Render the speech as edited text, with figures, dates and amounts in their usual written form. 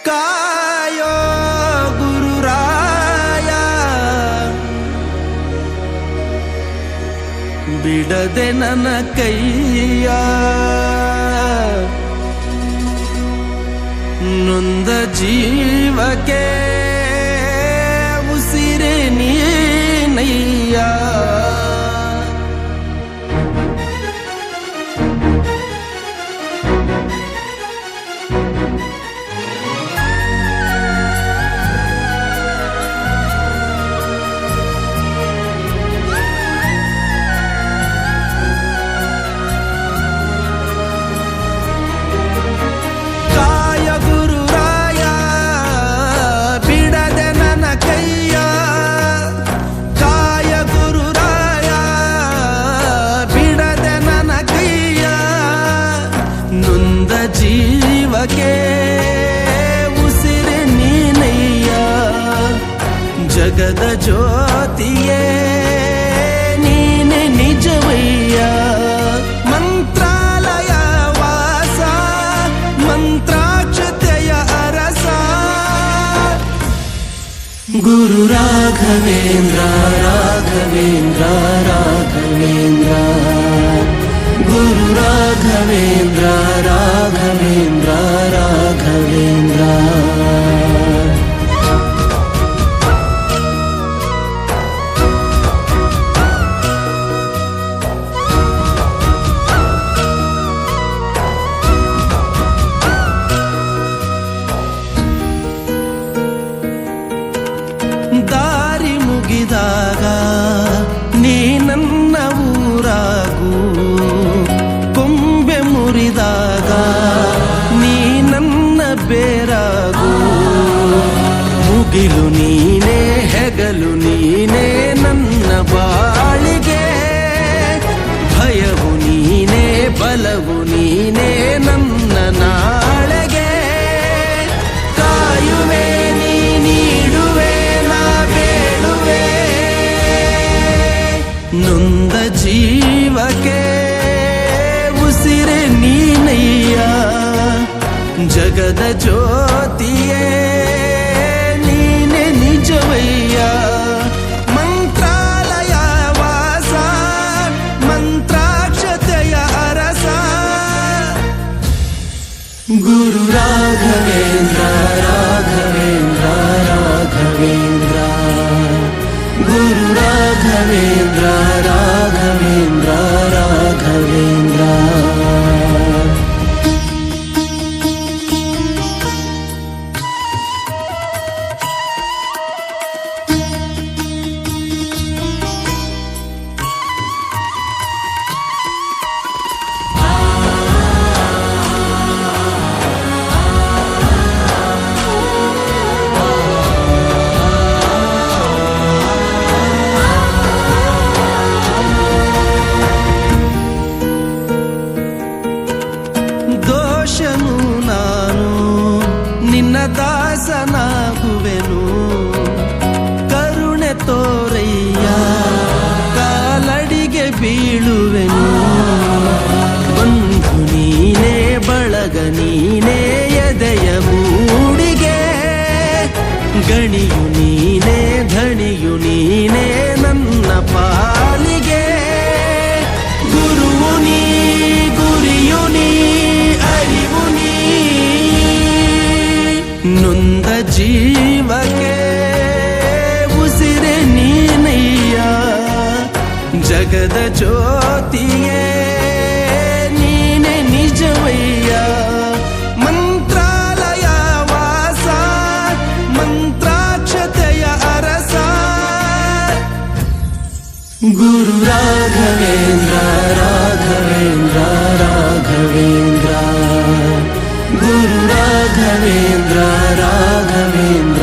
ಕಾಯೋ ಗುರುರಾಯ ಬಿಡದೆ ನನ್ನ ಕೈಯ ನೊಂದ ಜೀವಕ್ಕೆ ಉಸಿರೇ ನೀನಯ್ಯ ಜೀವಕ್ಕೆ ಉಸಿರು ನೀನಯ್ಯ ಜಗದ ಜ್ಯೋತಿಯೇ ನೀನೆ ನಿಜವಯ್ಯ ಮಂತ್ರಾಲಯ ವಾಸ ಮಂತ್ರಾಕ್ಷತೆಯ ಅರಸ ಗುರು ರಾಘವೇಂದ್ರ ರಾಘವೇಂದ್ರ ರಾಘವೇಂದ್ರ ಗುರು ರಾಘವೇಂದ್ರ ರಾಘವೇಂದ್ರ ರಾಘವೇಂದ್ರ ದಾರಿ ಮುಗಿದಾಗ ನೀ ನನ್ನ ಊರಾಗೂ ಮುರಿದಾಗ ನೀ ನನ್ನ ಬೇರಾಗು ಮುಗಿಲು ನೀನೇ ಹೆಗಲು ನೀನೇ ನನ್ನ ಬಾಳಿಗೆ ಭಯವು ನೀನೇ ಬಲವು ನೀನೇ ನನ್ನ ನಾಳೆಗೆ ಕಾಯುವೆ ನೀ ನೀಡುವೆ ನಾ ಬೇಡುವೆ ನೊಂದ ಜೀವಕ್ಕೆ ಉಸಿರೇ ನೀನಯ್ಯ ಜಗದ ಜ್ಯೋತಿಯೇ ನೀನೆ ನಿಜವಯ್ಯ ಮಂತ್ರಾಲಯ ವಾಸ ಮಂತ್ರಾಕ್ಷತೆಯ ಅರಸ ಗುರು ರಾಘವೇಂದ್ರ ರಾಘವೇಂದ್ರ ರಾಘವೇಂದ್ರ ಗುರು ರಾಘವೇಂದ್ರ ರಾಘವೇಂದ್ರ ರಾಘವೇಂದ್ರ ನಾನು ನಿನ್ನ ದಾಸನಾಗುವೆನು ಕರುಣೆ ತೋರಯ್ಯ ಕಾಲಡಿಗೆ ಬೀಳುವೆನು ಬಂಧು ನೀನೇ ಬಳಗ ನೀನೇ ಎದೆಯ ಮೂಡಿಗೆ ಗಣಿಯು ನೀನೇ ಧಣಿಯು ನೀನೇ ನನ್ನ ಪಾಲಿಗೆ ಗುರುವು ನೀ ಗುರಿಯು ನೀ ಅರಿವು ನೀ ನೊಂದ ಜೀವಕ್ಕೆ ಉಸಿರೇ ನೀನಯ್ಯ ಜಗದ ಜ್ಯೋತಿಯೇ ನೀನೆ ನಿಜವಯ್ಯ ಮಂತ್ರಾಲಯ ವಾಸ ಮಂತ್ರಾಕ್ಷತೆಯ ಅರಸ ಗುರು ರಾಘವೇಂದ್ರ ರಾಘವೇಂದ್ರ ರಾಘವೇಂದ್ರ ಗುರು ರಾಘವೇಂದ್ರ ರಾಘವೇಂದ್ರ